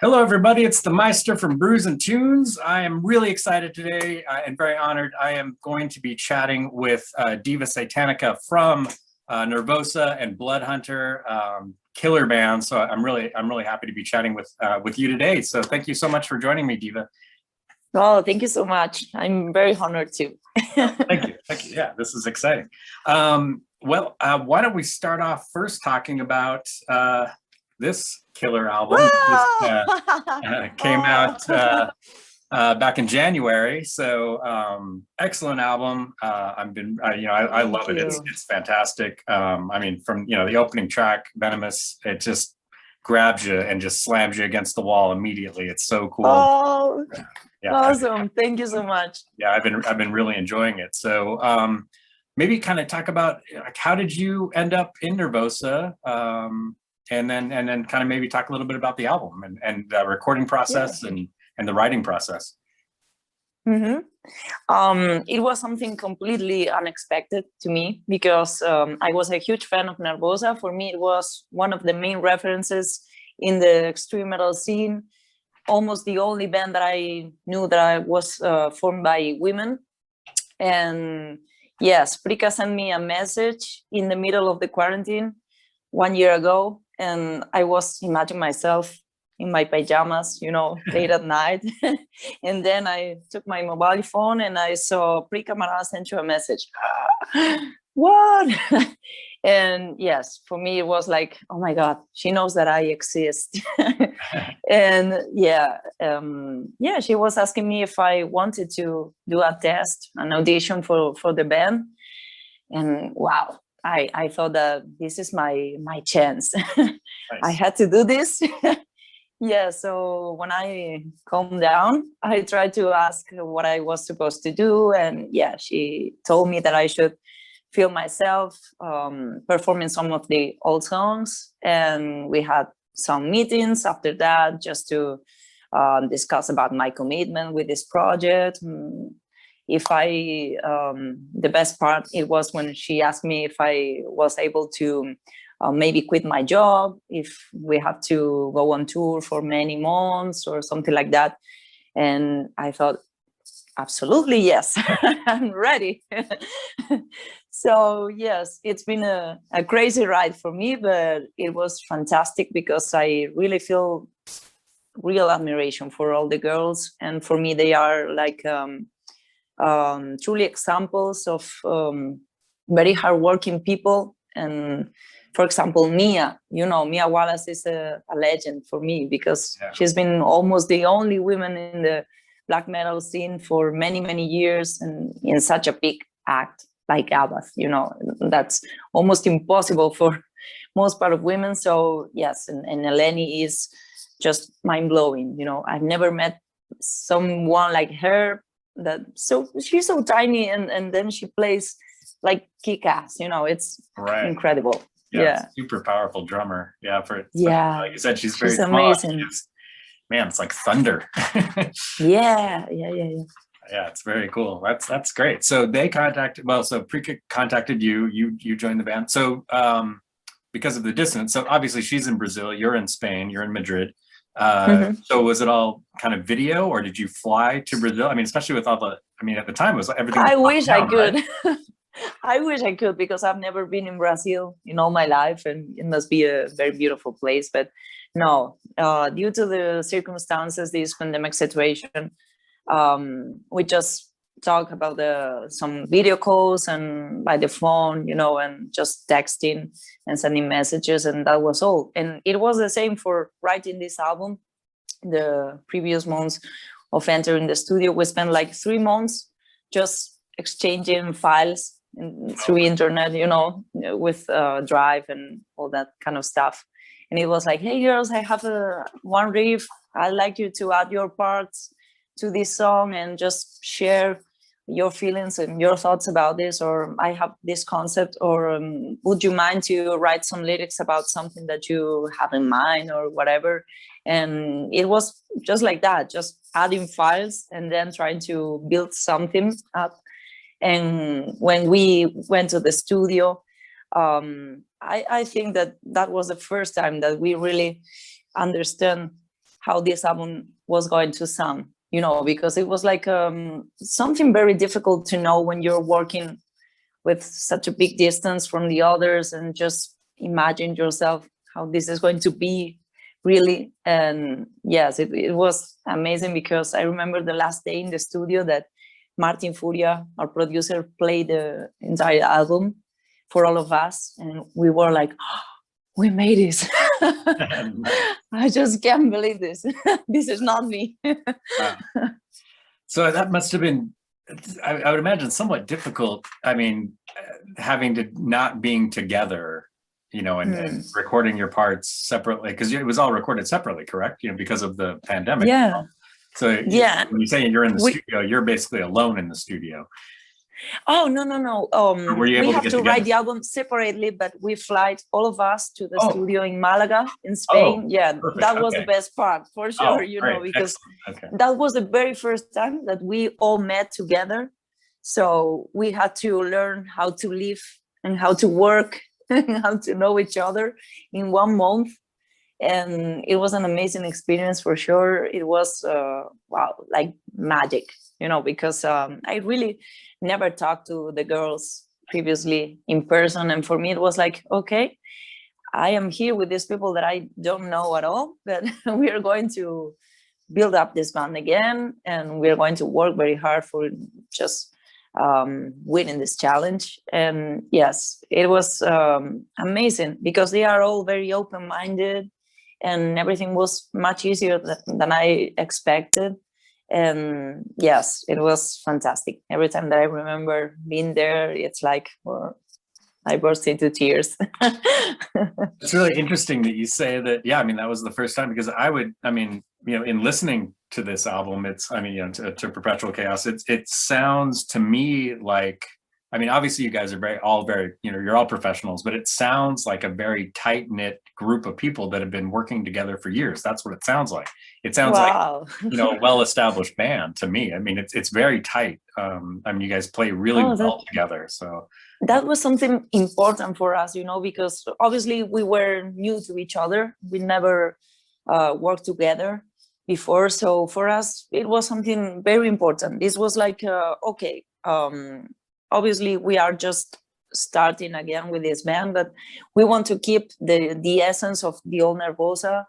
Hello, everybody. It's the Meista from Brews and Tunes. I am really excited today and very honored. I am going to be chatting with Diva Satanica from Nervosa and Bloodhunter, killer band. So I'm really happy to be chatting with you today. So thank you so much for joining me, Diva. Oh, thank you so much. I'm very honored too. Thank you. Yeah, this is exciting. Well, why don't we start off first talking about this killer album. Just, came out back in January. So excellent album. I love it. It's fantastic. I mean, from the opening track, Venomous, it just grabs you and just slams you against the wall immediately. It's so cool. Oh, yeah. Awesome! Thank you so much. Yeah, I've been really enjoying it. So maybe kind of talk about like how did you end up in Nervosa? And then kind of maybe talk a little bit about the album and the recording process and the writing process. It was something completely unexpected to me because I was a huge fan of Nervosa. For me, it was one of the main references in the extreme metal scene. Almost the only band that I knew that was formed by women. And yes, Sicre sent me a message in the middle of the quarantine 1 year ago. And I was imagining myself in my pajamas, late at night. And then I took my mobile phone and I saw Sicre sent you a message. What? And yes, for me, it was like, oh my God, she knows that I exist. And she was asking me if I wanted to do a test, an audition for the band. And wow. I thought that this is my chance. Nice. I had to do this. Yeah, so when I calmed down, I tried to ask what I was supposed to do. And yeah, she told me that I should feel myself performing some of the old songs. And we had some meetings after that just to discuss about my commitment with this project. If the best part, it was when she asked me if I was able to maybe quit my job, if we have to go on tour for many months or something like that. And I thought, absolutely, yes, I'm ready. So yes, it's been a crazy ride for me, but it was fantastic because I really feel real admiration for all the girls. And for me, they are like, truly examples of very hardworking people. And for example, Mia Wallace is a legend for me because she's been almost the only woman in the black metal scene for many, many years and in such a big act like Abath, that's almost impossible for most part of women. So yes, and Eleni is just mind-blowing. I've never met someone like her. So she's so tiny and then she plays like kick-ass, it's incredible. Yeah, super powerful drummer. Yeah, like you said, she's very amazing. Man, it's like thunder. Yeah, it's very cool. That's great. So they Sicre contacted you, you joined the band. So because of the distance, so obviously she's in Brazil, you're in Spain, you're in Madrid. So was it all kind of video or did you fly to Brazil? I mean, especially with all at the time it was everything. I wish I could. Right? I wish I could because I've never been in Brazil in all my life and it must be a very beautiful place. But no, due to the circumstances, this pandemic situation, we just talk about some video calls and by the phone, and just texting and sending messages, and that was all. And it was the same for writing this album. The previous months of entering the studio, we spent like 3 months just exchanging files through internet, with Drive and all that kind of stuff. And it was like, hey girls, I have one riff. I'd like you to add your parts to this song and just share your feelings and your thoughts about this, or I have this concept, or would you mind to write some lyrics about something that you have in mind or whatever. And it was just like that, just adding files and then trying to build something up. And when we went to the studio, I think that was the first time that we really understand how this album was going to sound, you know, because it was like something very difficult to know when you're working with such a big distance from the others, and just imagine yourself how this is going to be really. And yes, it was amazing, because I remember the last day in the studio that Martin Furia, our producer, played the entire album for all of us, and we were like, oh, we made this. I just can't believe this. This is not me. Wow. So that must have been, I would imagine, somewhat difficult. I mean, having to not being together, you know, and recording your parts separately, because it was all recorded separately, correct? You know, because of the pandemic. Yeah. So yeah, when you say you're in the studio, you're basically alone in the studio. Oh, no. Were you able We to have get to together? write the album separately, but we fly all of us to the studio in Malaga, in Oh, Spain. Yeah, perfect. that was the Okay. best part, for sure, you know, great. because Excellent. Okay. that was the very first time that we all met together. So we had to learn how to live and how to work and how to know each other in 1 month. And it was an amazing experience, for sure. It was, wow, like magic, you know, because I really never talked to the girls previously in person. And for me, it was like, okay, I am here with these people that I don't know at all, but we are going to build up this band again, and we're going to work very hard for just winning this challenge. And yes, it was amazing, because they are all very open-minded, and everything was much easier than I expected. And yes, it was fantastic. Every time that I remember being there, it's like, well, I burst into tears. It's really interesting that you say that. Yeah, I mean, that was the first time, because I mean, you know, in listening to this album, it's, I mean, you know, to Perpetual Chaos, it sounds to me like, I mean, obviously you guys are all very, you know, you're all professionals, but it sounds like a very tight knit group of people that have been working together for years. That's what it sounds like. It sounds Wow. like, you know, a well-established band to me. I mean, it's very tight. I mean, you guys play really well together. So that was something important for us, you know, because obviously we were new to each other. We never worked together before. So for us, it was something very important. This was like, okay, obviously we are just starting again with this band, but we want to keep the essence of the old Nervosa,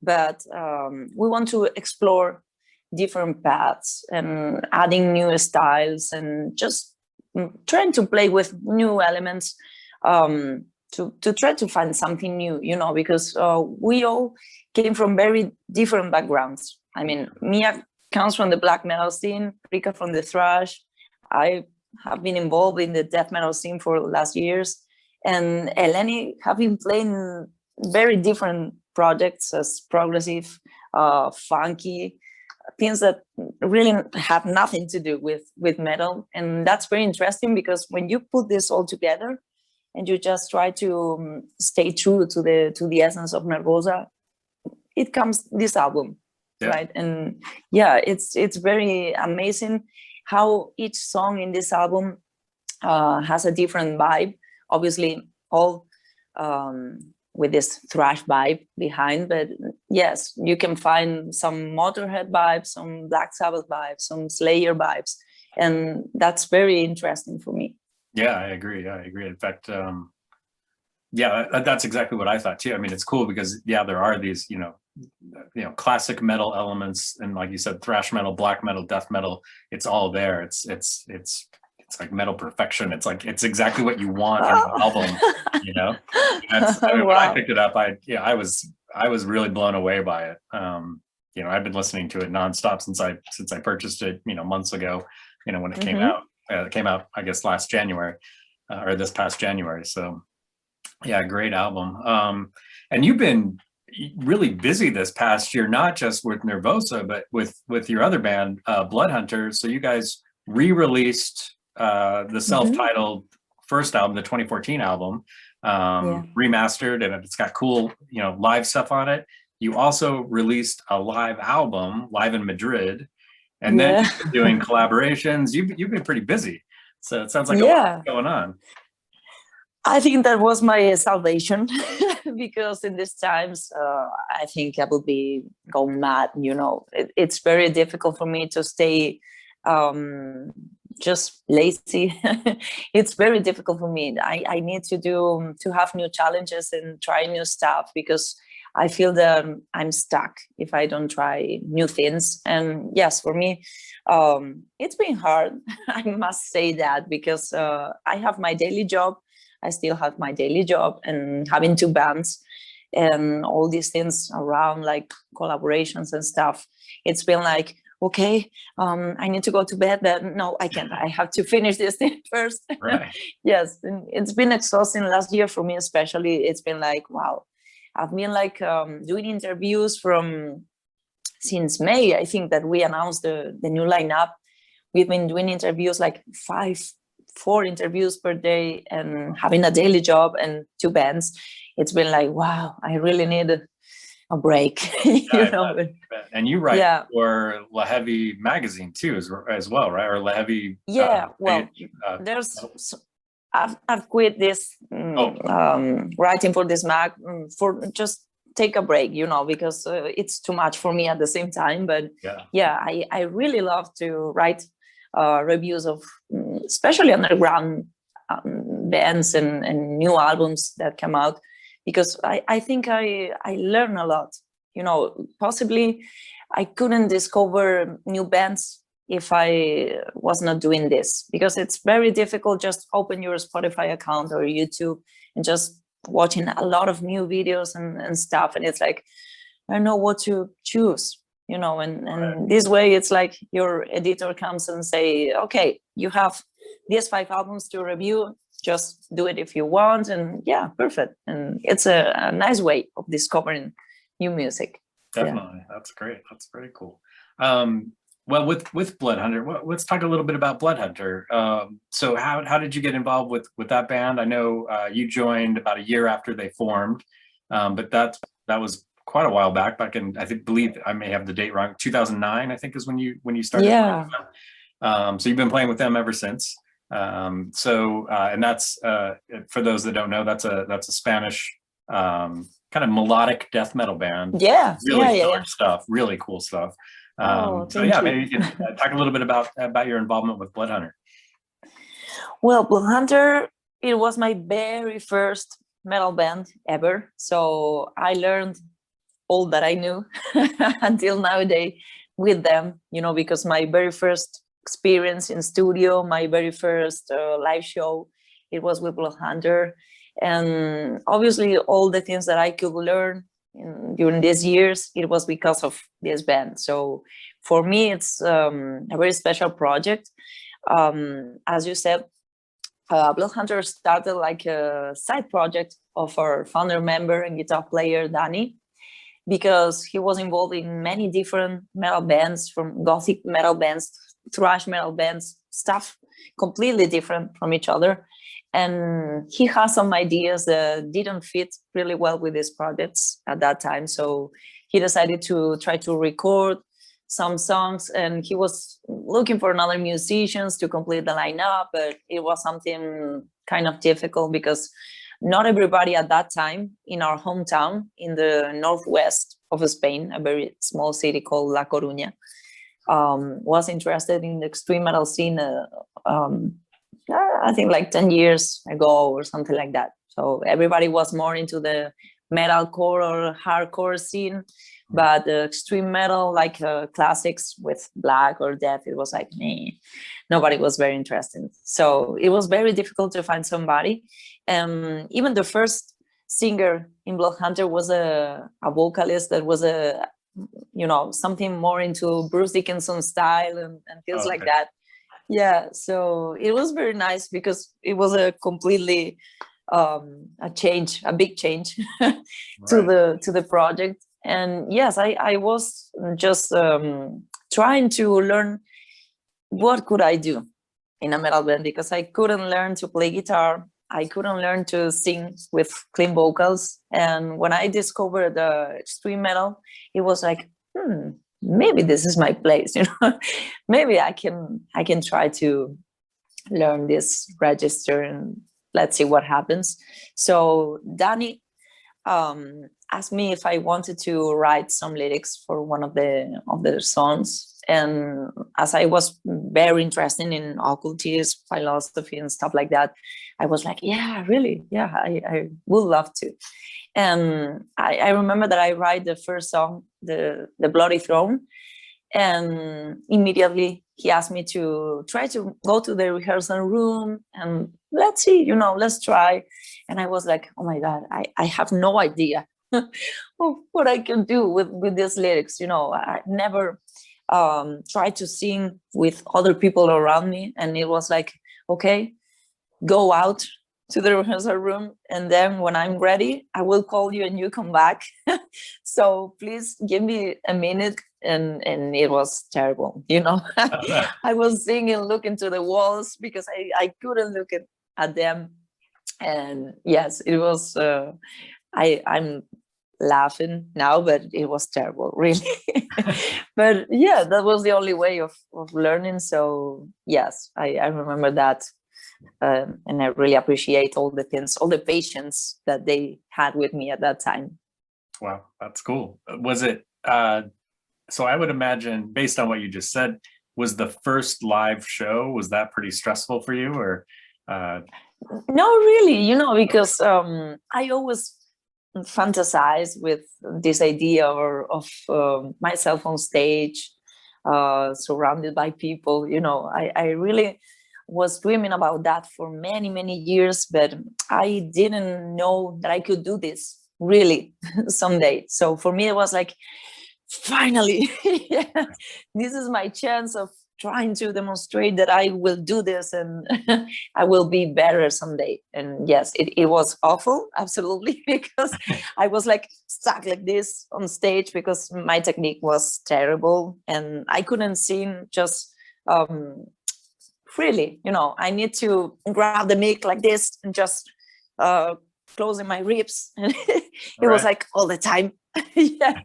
but we want to explore different paths and adding new styles, and just trying to play with new elements, to try to find something new, you know, because we all came from very different backgrounds. I mean, Mia comes from the black metal scene, Rika from the thrash. I have been involved in the death metal scene for the last years, and Eleni have been playing very different projects, as progressive, funky, things that really have nothing to do with metal. And that's very interesting, because when you put this all together and you just try to stay true to the essence of Nervosa, it comes this album. Yeah. Right? And yeah, it's very amazing how each song in this album has a different vibe. Obviously, all with this thrash vibe behind, but yes, you can find some Motorhead vibes, some Black Sabbath vibes, some Slayer vibes, and that's very interesting for me. Yeah, I agree. In fact, yeah, that's exactly what I thought too. I mean, it's cool because, yeah, there are these, you know, classic metal elements, and like you said, thrash metal, black metal, death metal, it's all there. It's like metal perfection. It's like, it's exactly what you want in an album, you know. That's, I mean, wow. When I picked it up, I was really blown away by it. You know, I've been listening to it nonstop since I purchased it, you know, months ago, you know, when it came out. It came out, I guess, last January, or this past January. So yeah, great album. And you've been really busy this past year, not just with Nervosa, but with your other band, Bloodhunter. So you guys re-released the self-titled first album, the 2014 album, remastered, and it's got cool, you know, live stuff on it. You also released a live album, live in Madrid, and then you've been doing collaborations. You've been pretty busy, so it sounds like a lot going on. I think that was my salvation because in these times, I think I will be going mad. It's very difficult for me to stay just lazy. It's very difficult for me. I need to have new challenges and try new stuff because I feel that I'm stuck if I don't try new things. And yes, for me, it's been hard. I must say that because I have my daily job. I still have my daily job and having 2 bands and all these things around like collaborations and stuff. It's been like, okay, I need to go to bed, but no, I can't. I have to finish this thing first. Right. Yes, and it's been exhausting last year for me, especially. It's been like, wow, I've been like doing interviews since May. I think that we announced the new lineup. We've been doing interviews like 4 interviews per day and having a daily job and 2 bands. It's been like, wow, I really need a break. And you write for La Heavy magazine too, as well, right? Or La Heavy. I've quit this writing for this mag for just take a break, because it's too much for me at the same time. But I really love to write reviews of especially underground bands and new albums that come out, because I think I learn a lot. Possibly I couldn't discover new bands if I was not doing this, because it's very difficult. Just open your Spotify account or YouTube and just watching a lot of new videos and stuff, and it's like I don't know what to choose. And this way it's like your editor comes and say, okay, you have these 5 albums to review, just do it if you want. And perfect. And it's a nice way of discovering new music. Definitely. That's great. That's very cool. Well, with Bloodhunter, let's talk a little bit about Bloodhunter. So how did you get involved with that band? I know you joined about a year after they formed, but that was quite a while back in, believe I may have the date wrong, 2009 I think is when you started. So you've been playing with them ever since. And that's for those that don't know, that's a Spanish kind of melodic death metal band. Really stuff, really cool stuff. Maybe you can talk a little bit about your involvement with Bloodhunter. Well, Bloodhunter, it was my very first metal band ever, so I learned all that I knew until nowadays with them, because my very first experience in studio, my very first live show, it was with Bloodhunter. And obviously all the things that I could learn during these years, it was because of this band. So for me, it's a very special project. As you said, Bloodhunter started like a side project of our founder member and guitar player, Danny, because he was involved in many different metal bands, from gothic metal bands, thrash metal bands, stuff completely different from each other. And he has some ideas that didn't fit really well with his projects at that time. So he decided to try to record some songs, and he was looking for another musicians to complete the lineup, but it was something kind of difficult because not everybody at that time in our hometown in the northwest of Spain, a very small city called La Coruña, was interested in the extreme metal scene. I think like 10 years ago or something like that. So everybody was more into the metalcore or hardcore scene, but the extreme metal, like classics with Black or Death, it was like, nobody was very interested. So it was very difficult to find somebody. Even the first singer in Bloodhunter was a vocalist that was something more into Bruce Dickinson style and things like that. Yeah, so it was very nice because it was a completely a big change to the project. And yes, I was just trying to learn what could I do in a metal band, because I couldn't learn to play guitar. I couldn't learn to sing with clean vocals. And when I discovered the extreme metal, it was like, maybe this is my place, maybe I can try to learn this register and let's see what happens. So Danny asked me if I wanted to write some lyrics for one of their songs. And as I was very interested in occultism, philosophy, and stuff like that, I was like, yeah, really, yeah, I would love to. And I remember that I write the first song, the Bloody Throne, and immediately he asked me to try to go to the rehearsal room and let's see, let's try. And I was like, oh my God, I have no idea of what I can do with these lyrics. I never tried to sing with other people around me. And it was like, okay, go out to the rehearsal room. And then when I'm ready, I will call you and you come back. So please give me a minute. And it was terrible. I was singing, looking to the walls because I couldn't look at them. And yes, it was, I'm laughing now, but it was terrible, really. But yeah, that was the only way of learning. So yes, I remember that. And I really appreciate all the patience that they had with me at that time. Wow, that's cool. Was it, so I would imagine, based on what you just said, was the first live show, was that pretty stressful for you, or? No, really, because I always fantasize with this idea of myself on stage, surrounded by people. I really was dreaming about that for many, many years, but I didn't know that I could do this really someday. So for me, it was like, finally, yeah, this is my chance of trying to demonstrate that I will do this and I will be better someday. And yes, it was awful, absolutely, because I was like stuck like this on stage because my technique was terrible and I couldn't sing just freely. I need to grab the mic like this and just closing my ribs. And it was like all the time. Yeah.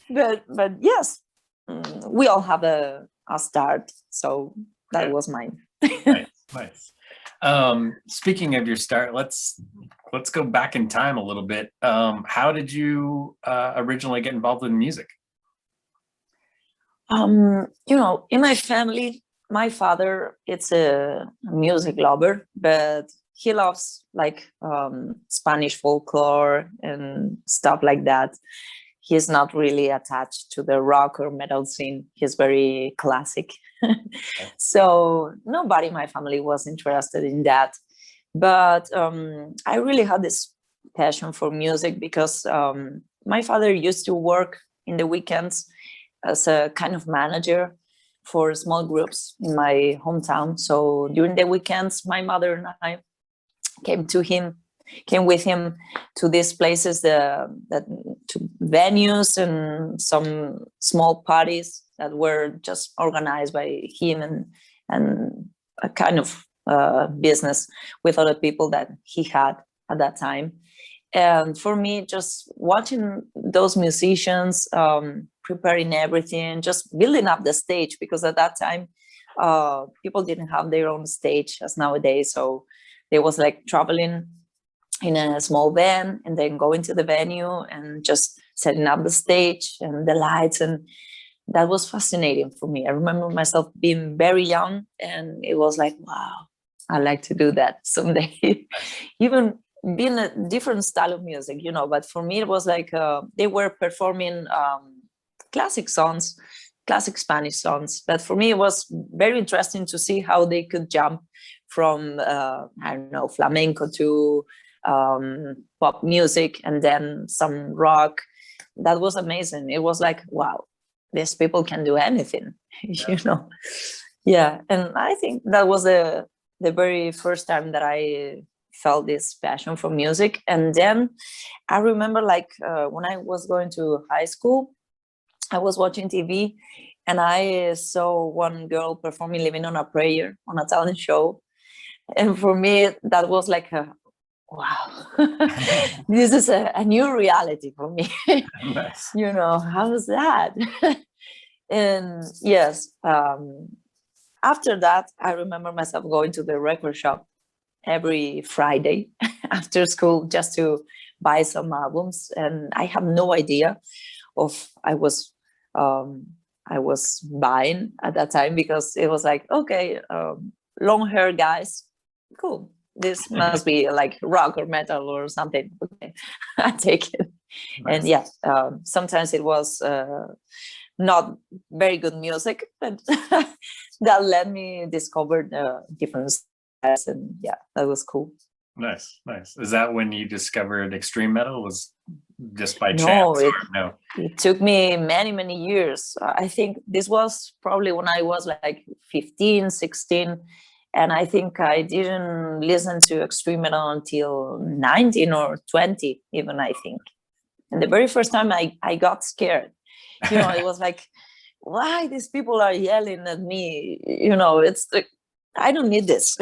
But yes, we all have a start, so that was mine. Nice. Speaking of your start, let's go back in time a little bit. How did you originally get involved in music? In my family, my father is a music lover, but he loves like Spanish folklore and stuff like that. He's not really attached to the rock or metal scene. He's very classic. So nobody in my family was interested in that. But I really had this passion for music because my father used to work in the weekends as a kind of manager for small groups in my hometown. So during the weekends, my mother and I came with him to these places, to venues and some small parties that were just organized by him and a kind of business with other people that he had at that time. And for me, just watching those musicians, preparing everything, just building up the stage, because at that time, people didn't have their own stage as nowadays. So they was like traveling in a small van and then going to the venue and just setting up the stage and the lights. And that was fascinating for me. I remember myself being very young and it was like, wow, I'd like to do that someday. Even being a different style of music, but for me, it was like they were performing classic songs, classic Spanish songs. But for me, it was very interesting to see how they could jump from, flamenco to pop music and then some rock. That was amazing. It was like, wow, these people can do anything. Yeah. And I think that was the very first time that I felt this passion for music. And then I remember when I was going to high school, I was watching TV and I saw one girl performing Living on a Prayer on a talent show. And for me, that was like wow, this is a new reality for me. Nice. How's that? And yes, after that, I remember myself going to the record shop every Friday after school just to buy some albums, and I have no idea of I was buying at that time, because it was like, okay, long hair guys, cool. This must be like rock or metal or something. Okay, I take it. Nice. And yeah, sometimes it was not very good music, but that let me discover different styles, and yeah, that was cool. Nice, nice. Is that when you discovered extreme metal? Was just by No, chance? Or no. It took me many, many years. I think this was probably when I was like 15, 16. And I think I didn't listen to extreme metal until 19 or 20, even, I think. And the very first time I got scared. It was like, why these people are yelling at me? It's like, I don't need this.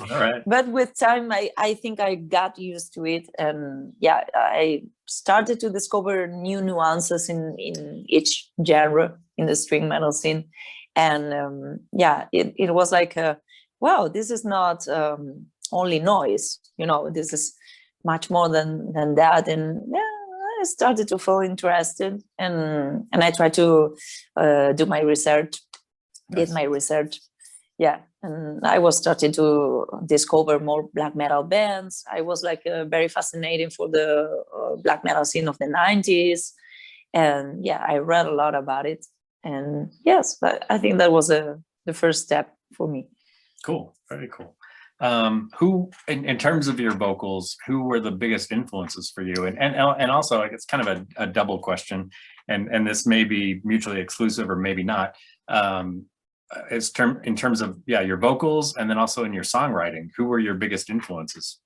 All right. But with time, I think I got used to it. And yeah, I started to discover new nuances in each genre in the string metal scene. And yeah, it was like, wow, this is not only noise, this is much more than that. And yeah, I started to feel interested, and I tried to do my research, did my research. Yeah, and I was starting to discover more black metal bands. I was like very fascinated for the black metal scene of the 90s. And yeah, I read a lot about it. And yes, I think that was the first step for me. Cool, very cool. Who, in terms of your vocals, who were the biggest influences for you? And also, it's kind of a double question, and this may be mutually exclusive or maybe not. In terms of your vocals, and then also in your songwriting, who were your biggest influences?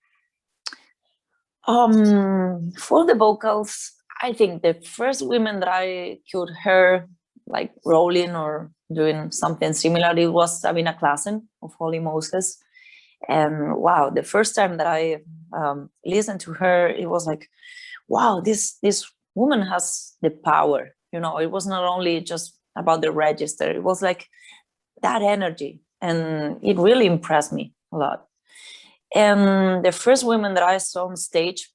For the vocals, I think the first women that I could hear like rolling or doing something similar, it was Sabina Klassen of Holy Moses. And wow, the first time that I listened to her, it was like, wow, this woman has the power. It was not only just about the register, it was like that energy, and it really impressed me a lot. And the first woman that I saw on stage,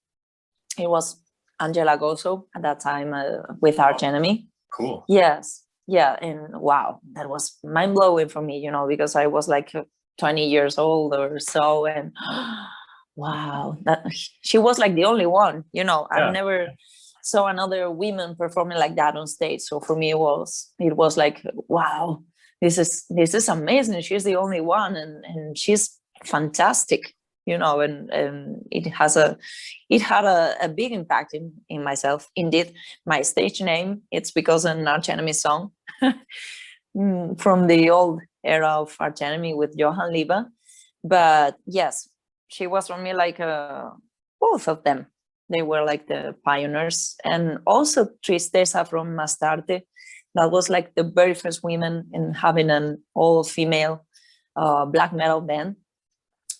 it was Angela Gozo at that time with Arch Enemy. Cool. Yes, yeah, and wow, that was mind-blowing for me, because I was like 20 years old or so, and wow, that she was like the only one. I've never saw another woman performing like that on stage. So for me, it was like, wow, this is amazing. She's the only one, and she's fantastic, and it had a big impact in myself. Indeed, my stage name, it's because an Arch Enemy song from the old era of Arch Enemy with Johan Liba. But yes, she was for me like both of them. They were like the pioneers. And also Tristeza from Mastarte, that was like the very first women in having an all-female black metal band.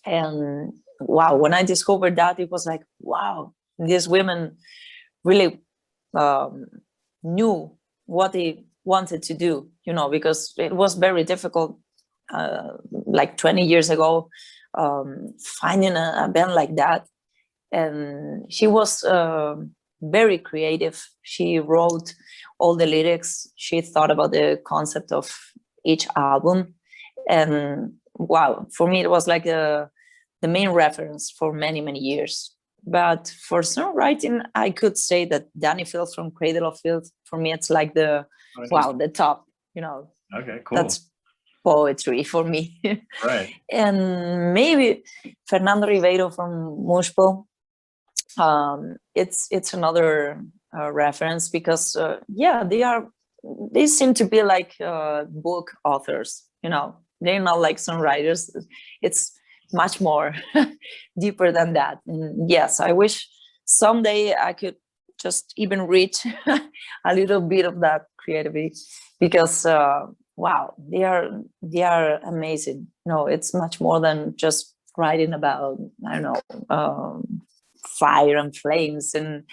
And wow, when I discovered that, it was like, wow, these women really knew what they wanted to do, because it was very difficult, like 20 years ago, finding a band like that. And she was very creative. She wrote all the lyrics. She thought about the concept of each album. And wow, for me, it was like the main reference for many, many years. But for songwriting, I could say that Danny Fields from Cradle of Filth, for me, it's like the top, Okay, cool. That's poetry for me. Right. And maybe Fernando Ribeiro from Mushpo. It's another reference, because they seem to be like book authors. They're not like songwriters. It's much more deeper than that. And yes, I wish someday I could just even reach a little bit of that creativity, because wow, they are amazing. It's much more than just writing about, I don't know, fire and flames and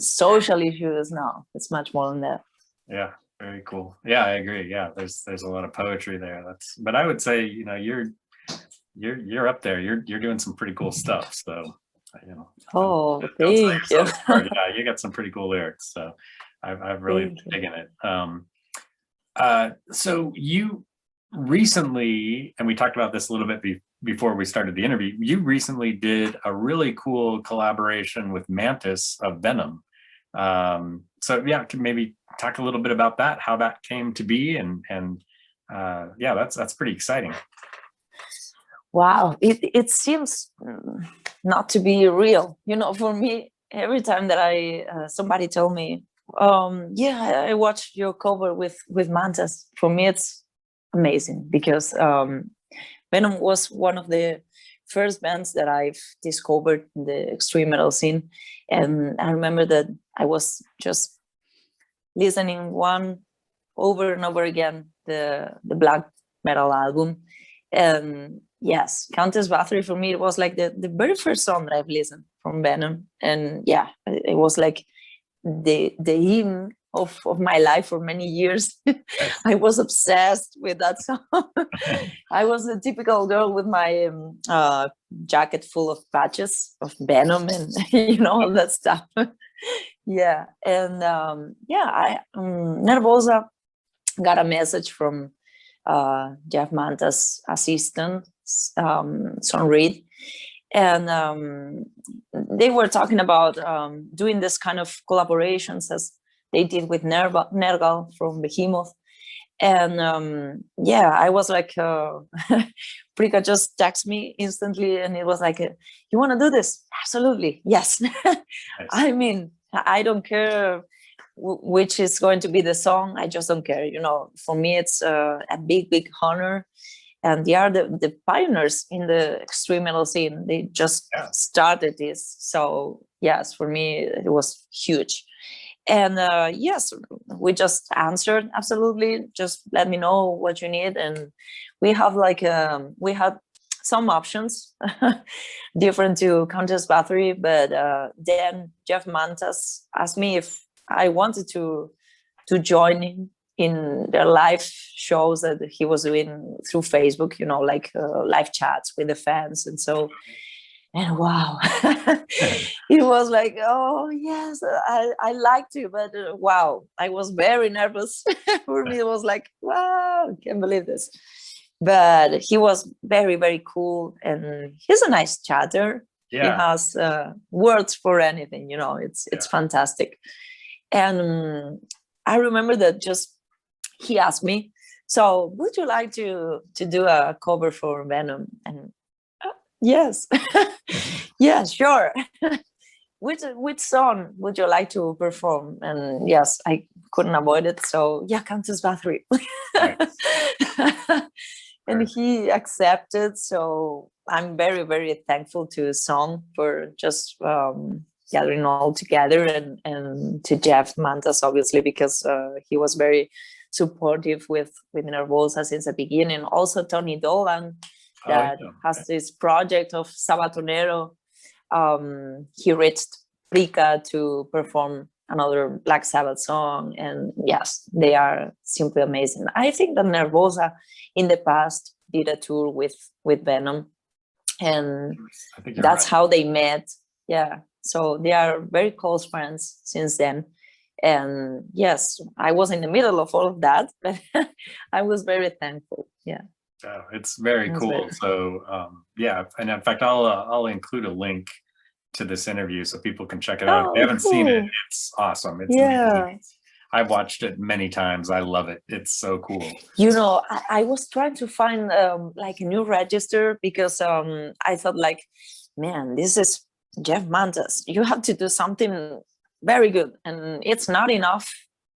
social issues. No, it's much more than that. Yeah, very cool. Yeah, I agree. Yeah, there's a lot of poetry there. But I would say, you're up there. You're doing some pretty cool stuff. So, you know. Oh, don't sell thank you. yourself short. Yeah, you got some pretty cool lyrics. So, I've really Thank you. digging it. So you recently, and we talked about this a little bit before we started the interview, you recently did a really cool collaboration with Mantis of Venom. So yeah, can maybe talk a little bit about that, how that came to be, and yeah, that's pretty exciting. Wow, it seems not to be real. You know, for me, every time that somebody told me, yeah, I watched your cover with Mantas, for me it's amazing, because Venom was one of the first bands that I've discovered in the extreme metal scene. And I remember that I was just listening one over and over again, the black metal album. And yes, Countess Bathory, for me, it was like the very first song that I've listened from Venom. And yeah, it was like the hymn of my life for many years. I was obsessed with that song. I was a typical girl with my jacket full of patches of Venom and you know, all that stuff. Yeah, and yeah, Nervosa got a message from Jeff Mantas' assistant, Son Reed, and they were talking about doing this kind of collaborations as they did with Nergal from Behemoth. And yeah, I was like, Prika just texted me instantly, and it was like, you want to do this? Absolutely, yes. Nice. I mean, I don't care which is going to be the song. I just don't care. You know, for me, it's a big honor. And they are the pioneers in the extreme metal scene. They just started this. So yes, for me, it was huge. And yes, we just answered, absolutely, just let me know what you need. And we have like, we had some options different to Countess Bathory, but then Jeff Mantas asked me if I wanted to join him in their live shows that he was doing through Facebook, you know, like live chats with the fans. And so, and wow, it was like, oh yes, I liked you, but wow, I was very nervous. For me, it was like, wow, can't believe this. But he was very cool, and he's a nice chatter. Yeah. He has words for anything, you know, it's fantastic. And I remember that just he asked me, so would you like to do a cover for Venom? And yes, yeah, sure. Which song would you like to perform? And yes, I couldn't avoid it. So yeah, Countess Bathory. And he accepted. So I'm very thankful to Song for just gathering all together, and to Jeff Mantas, obviously, because he was very supportive with Nervosa since the beginning. Also Tony Dolan, that has this project of Sabatonero. He reached Prika to perform another Black Sabbath song, and yes, they are simply amazing. I think that Nervosa in the past did a tour with Venom, and that's right. How they met. Yeah, so they are very close friends since then. And yes, I was in the middle of all of that, but I was very thankful. Yeah. Oh, it's very cool. So yeah, and in fact, I'll include a link to this interview so people can check it out. If they haven't seen it, it's awesome. It's amazing. I've watched it many times. I love it. It's so cool. You know, I was trying to find like a new register, because I thought like, man, this is Jeff Mantas. You have to do something very good, and it's not enough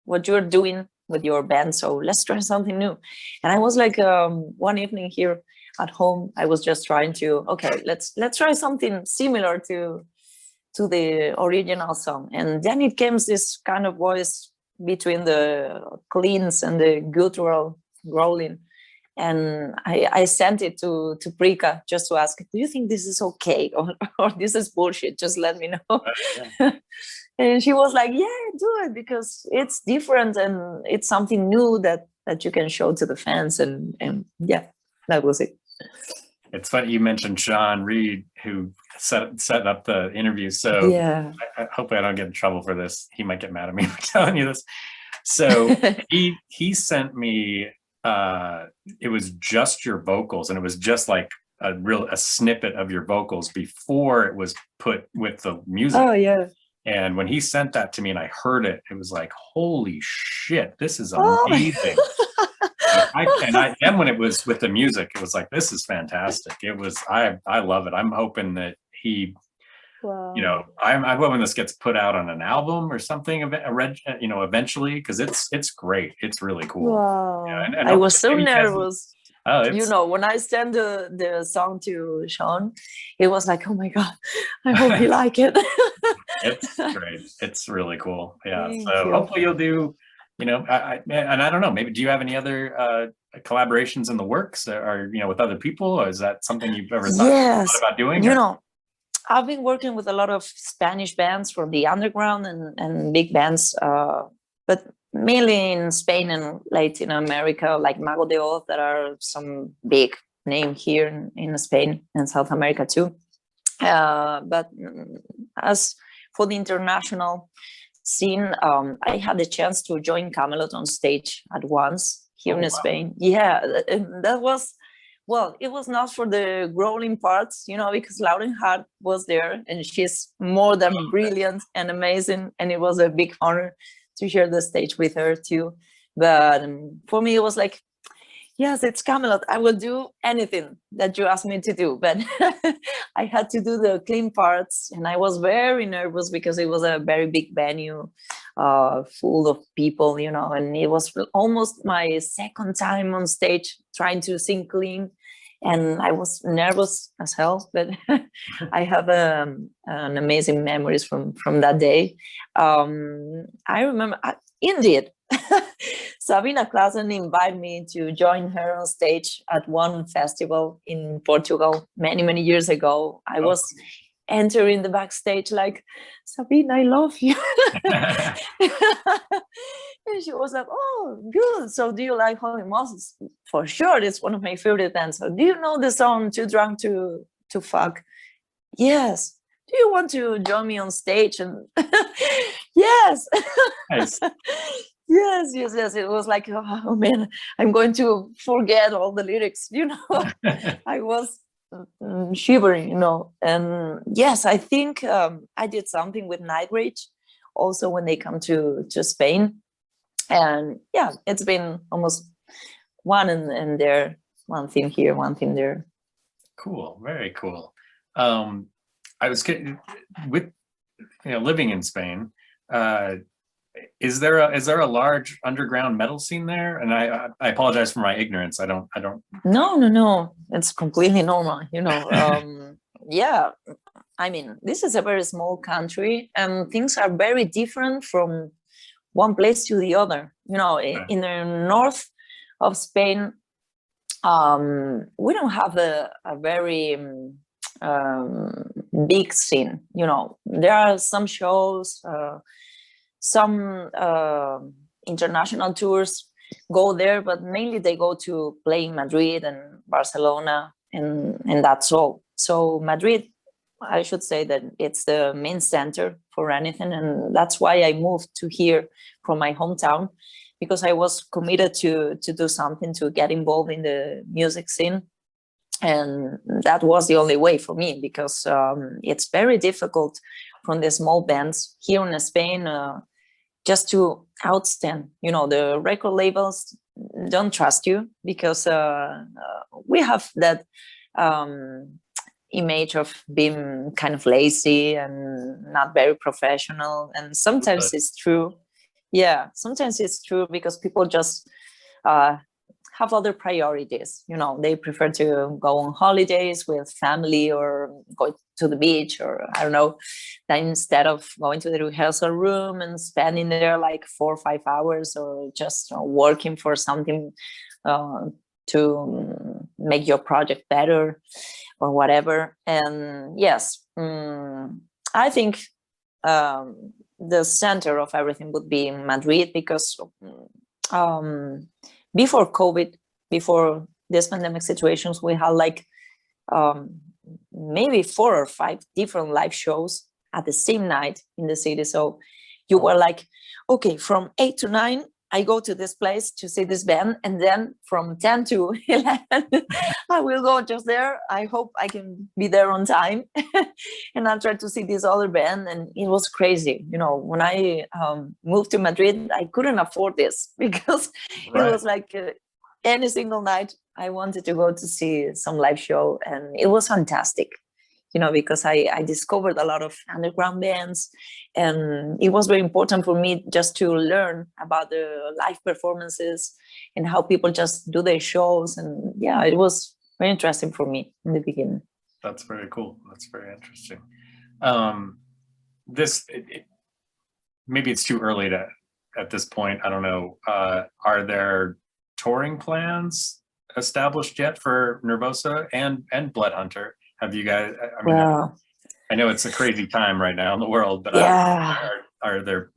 what you're doing with your band, so let's try something new. And I was like, one evening here at home, I was just trying to, okay, let's try something similar to the original song. And then it came this kind of voice between the cleans and the guttural growling, and I sent it to Prika just to ask, do you think this is okay, or this is bullshit? Just let me know. And she was like, yeah, do it, because it's different and it's something new that you can show to the fans. And yeah, that was it. It's funny you mentioned Sean Reed, who set up the interview. So Yeah. hopefully I don't get in trouble for this. He might get mad at me for telling you this. So he sent me it was just your vocals, and it was just like a snippet of your vocals before it was put with the music. Oh yeah. And when he sent that to me and I heard it, it was like, holy shit, this is Oh. amazing. And when it was with the music, it was like, this is fantastic. It was, I love it. I'm hoping that he, Wow. you know, I'm hoping this gets put out on an album or something, you know, eventually, because it's great. It's really cool. Wow. Yeah, and I was so maybe you guys- nervous. Oh, You know, when I sent the song to Sean, it was like, oh my God, I hope he like it. it's great. It's really cool. Yeah. Thank So you. hopefully you'll do, you know, and I don't know, maybe do you have any other collaborations in the works, or you know, with other people, or is that something you've ever thought about doing? You know, I've been working with a lot of Spanish bands from the underground and big bands, but mainly in Spain and Latin America, like Mago de Oz, that are some big name here in Spain and South America too. But as for the international scene, I had the chance to join Camelot on stage at once here in Spain. Yeah, and that was, well, it was not for the growling parts, you know, because Lauren Hart was there and she's more than brilliant and amazing. And it was a big honor to share the stage with her too. But for me, it was like, yes, it's Camelot. I will do anything that you ask me to do. But I had to do the clean parts, and I was very nervous because it was a very big venue, full of people, you know, and it was almost my second time on stage trying to sing clean. And I was nervous as hell, but I have an amazing memories from that day. I remember, indeed, Sabina Claassen invited me to join her on stage at one festival in Portugal many years ago. I was entering the backstage like, Sabina, I love you. And she was like, oh, good. So do you like Holy Moses? For sure, it's one of my favorite bands. So do you know the song Too Drunk to Fuck? Yes. Do you want to join me on stage? And yes. Nice. Yes. It was like, oh man, I'm going to forget all the lyrics, you know. I was shivering, you know. And yes, I think I did something with Night Rage also when they come to Spain. And yeah, it's been almost one and there, one thing here, one thing there. Cool, very cool. I was with, you know, living in Spain. Is there a large underground metal scene there? And I apologize for my ignorance. I don't. No. It's completely normal, you know. Yeah, I mean, this is a very small country, and things are very different from one place to the other. You know, in the north of Spain, we don't have a very big scene. You know, there are some shows, some international tours go there, but mainly they go to play in Madrid and Barcelona, and that's all. So Madrid, I should say that it's the main center for anything, and that's why I moved to here from my hometown, because I was committed to do something to get involved in the music scene. And that was the only way for me, because it's very difficult from the small bands here in Spain just to outstand. You know, the record labels don't trust you because we have that image of being kind of lazy and not very professional. And sometimes it's true. Yeah, sometimes it's true because people just have other priorities. You know, they prefer to go on holidays with family or go to the beach, or I don't know, then instead of going to the rehearsal room and spending there like 4 or 5 hours, or just working for something to make your project better or whatever. And yes, I think the center of everything would be in Madrid, because before COVID, before this pandemic situations, we had like maybe 4 or 5 different live shows at the same night in the city. So you were like, okay, from 8 to 9, I go to this place to see this band, and then from 10 to 11, I will go just there. I hope I can be there on time. And I'll try to see this other band. And it was crazy. You know, when I moved to Madrid, I couldn't afford this because it was like any single night I wanted to go to see some live show. And it was fantastic, you know, because I discovered a lot of underground bands, and it was very important for me just to learn about the live performances and how people just do their shows. And yeah, it was very interesting for me in the beginning. That's very cool. That's very interesting. Maybe it's too early to, at this point, I don't know, are there touring plans established yet for Nervosa and Bloodhunter? Have you guys, I mean, I know it's a crazy time right now in the world, but are there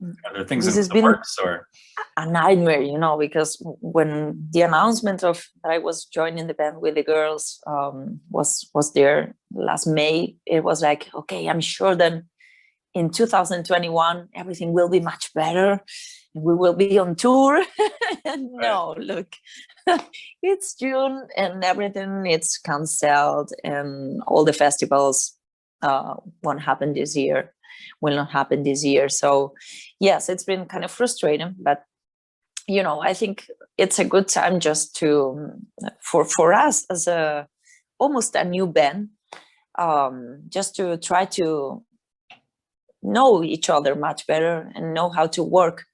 things in the works, or? A nightmare, you know, because when the announcement of that I was joining the band with the girls was there last May, it was like, okay, I'm sure that in 2021 everything will be much better and we will be on tour. No, look, it's June and everything it's canceled, and all the festivals won't happen this year, will not happen this year. So yes, it's been kind of frustrating, but you know, I think it's a good time just to for us as almost a new band, just to try to know each other much better and know how to work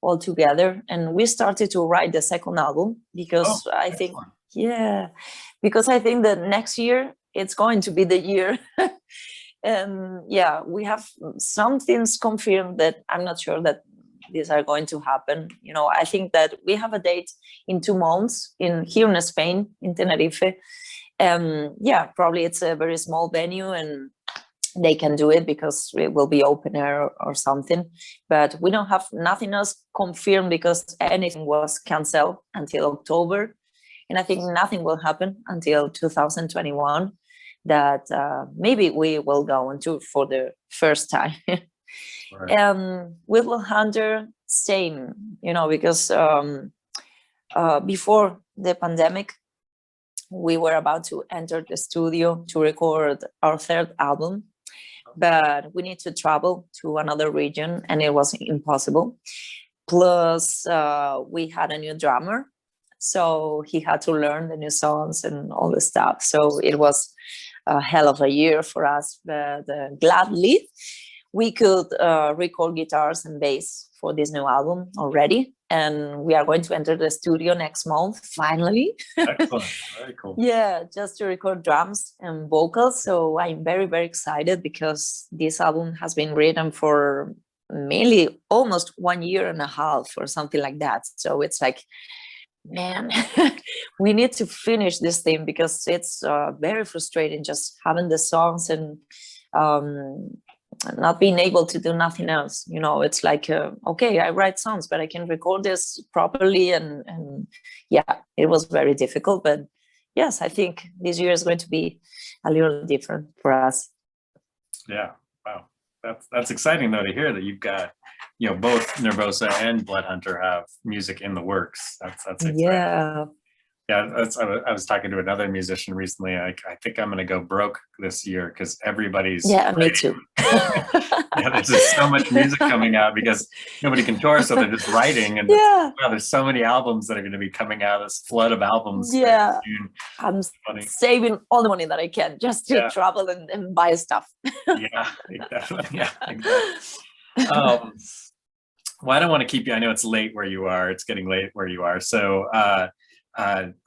all together. And we started to write the second album because I think that next year it's going to be the year. And yeah, we have some things confirmed that I'm not sure that these are going to happen. You know, I think that we have a date in 2 months here in Spain, in Tenerife. Yeah, probably it's a very small venue and they can do it because it will be open air or something. But we don't have nothing else confirmed because anything was canceled until October. And I think nothing will happen until 2021, that maybe we will go on tour for the first time. With Bloodhunter, same, you know, because before the pandemic, we were about to enter the studio to record our 3rd album, but we need to travel to another region and it was impossible. Plus, we had a new drummer, so he had to learn the new songs and all the stuff. So it was a hell of a year for us, but gladly we could record guitars and bass for this new album already. And we are going to enter the studio next month, finally. Excellent, very cool. Yeah, just to record drums and vocals. So I'm very, very excited because this album has been written for mainly almost 1.5 years or something like that. So it's like, man, we need to finish this thing because it's very frustrating just having the songs and not being able to do nothing else. You know, it's like, okay, I write songs, but I can record this properly. And yeah, it was very difficult. But yes, I think this year is going to be a little different for us. Yeah, wow. That's exciting though to hear that you've got, you know, both Nervosa and Bloodhunter have music in the works. That's exciting. Yeah, I was talking to another musician recently. I think I'm going to go broke this year because everybody's me too. There's just so much music coming out because nobody can tour, so they're just writing. And wow, there's so many albums that are going to be coming out. This flood of albums. Yeah, I'm saving all the money that I can just to travel and buy stuff. Yeah, definitely. Yeah, exactly. Well, I don't want to keep you. I know it's late where you are. It's getting late where you are. So.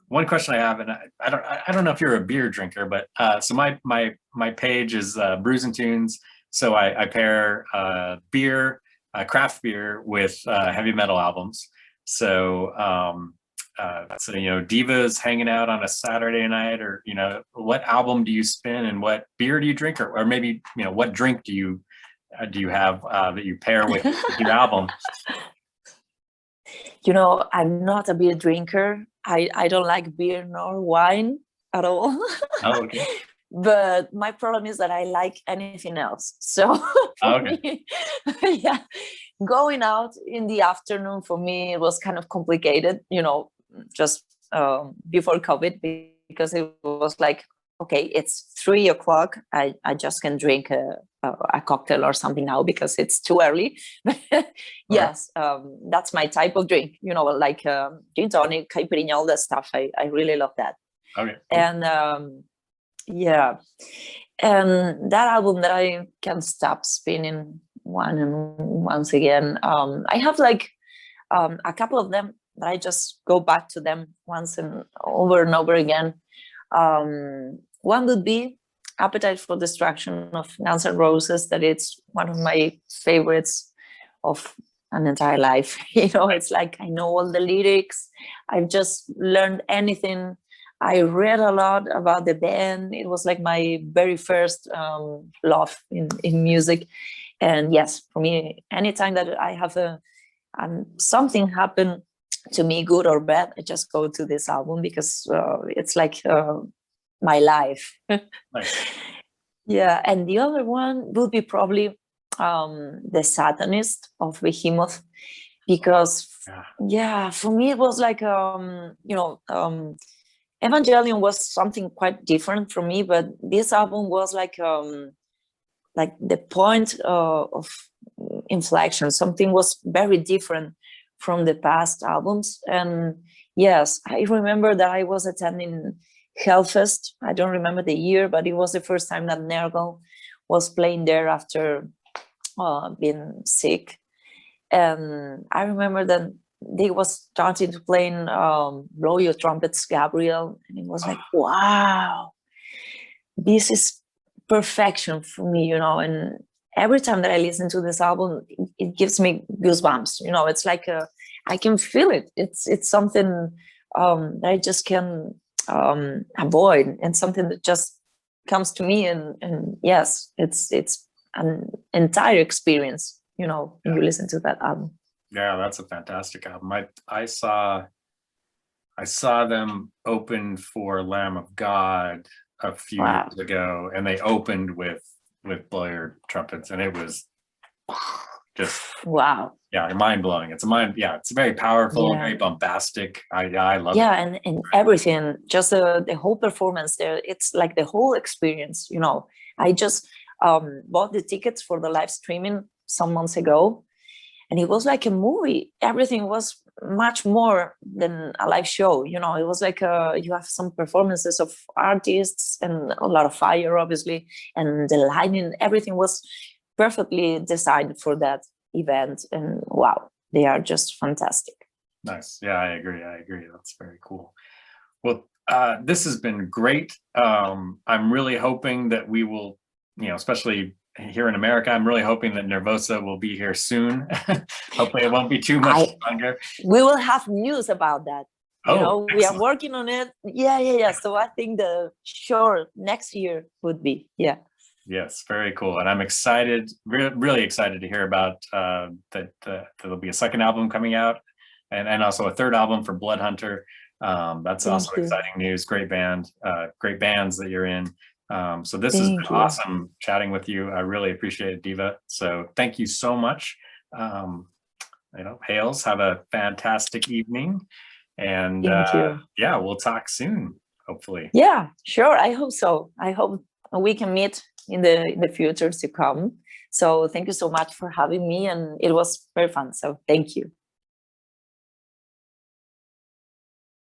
One question I have, and I don't know if you're a beer drinker, but so my page is Brews and Tunes. So I pair beer, craft beer with heavy metal albums. So you know, Diva's hanging out on a Saturday night, or you know, what album do you spin and what beer do you drink, or maybe you know, what drink do you have that you pair with your album? You know, I'm not a beer drinker. I don't like beer nor wine at all. Oh, okay. but my problem is that I like anything else. So for Okay. me, yeah, going out in the afternoon for me it was kind of complicated, just before COVID, because it was like, okay, it's 3 o'clock. I just can drink a cocktail or something now because it's too early. Yes, that's my type of drink, like gin tonic, caipirinha, all that stuff. I really love that. Okay. And yeah, and that album that I can't stop spinning once again. I have like a couple of them that I just go back to them once and over again. One would be Appetite for Destruction of Guns N' Roses, that it's one of my favorites of an entire life. It's like I know all the lyrics. I've just learned anything. I read a lot about the band. It was like my very first love in music. And yes, for me, anytime that I have something happen to me, good or bad, I just go to this album because it's like my life. Nice. Yeah, and the other one would be probably The Satanist of Behemoth, because yeah, for me it was like Evangelion was something quite different from me, but this album was like the point of inflection. Something was very different from the past albums. And yes, I remember that I was attending Hellfest. I don't remember the year, but it was the first time that Nergal was playing there after being sick. And I remember that they was starting to playing Blow Your Trumpets, Gabriel, and it was like, wow, this is perfection for me, and every time that I listen to this album, it gives me goosebumps. It's like I can feel it. It's something that I just can avoid, and something that just comes to me. And yes, it's an entire experience, when you listen to that album. Yeah, that's a fantastic album. I saw them open for Lamb of God a few years ago, and they opened with Blow Your Trumpets, and it was just wow. Yeah, mind blowing. It's very powerful, very bombastic. I love it. Yeah, and everything, just the whole performance there. It's like the whole experience. I just bought the tickets for the live streaming some months ago, and it was like a movie. Everything was much more than a live show. It was like you have some performances of artists and a lot of fire, obviously, and the lighting. Everything was perfectly designed for that event, and wow, they are just fantastic. Nice. Yeah, I agree. That's very cool. Well, this has been great. I'm really hoping that we will, especially here in America, I'm really hoping that Nervosa will be here soon. Hopefully it won't be too much longer. We will have news about that. We are working on it. Yeah. So I think next year would be, Yes, very cool. And I'm excited, really excited to hear about that there'll be a second album coming out, and also a third album for Bloodhunter. That's also exciting news. Great band, great bands that you're in. So this has been awesome chatting with you. I really appreciate it, Diva. So thank you so much. Hales, have a fantastic evening. And we'll talk soon, hopefully. Yeah, sure. I hope so. I hope we can meet in the future to come. So thank you so much for having me, and it was very fun. So thank you.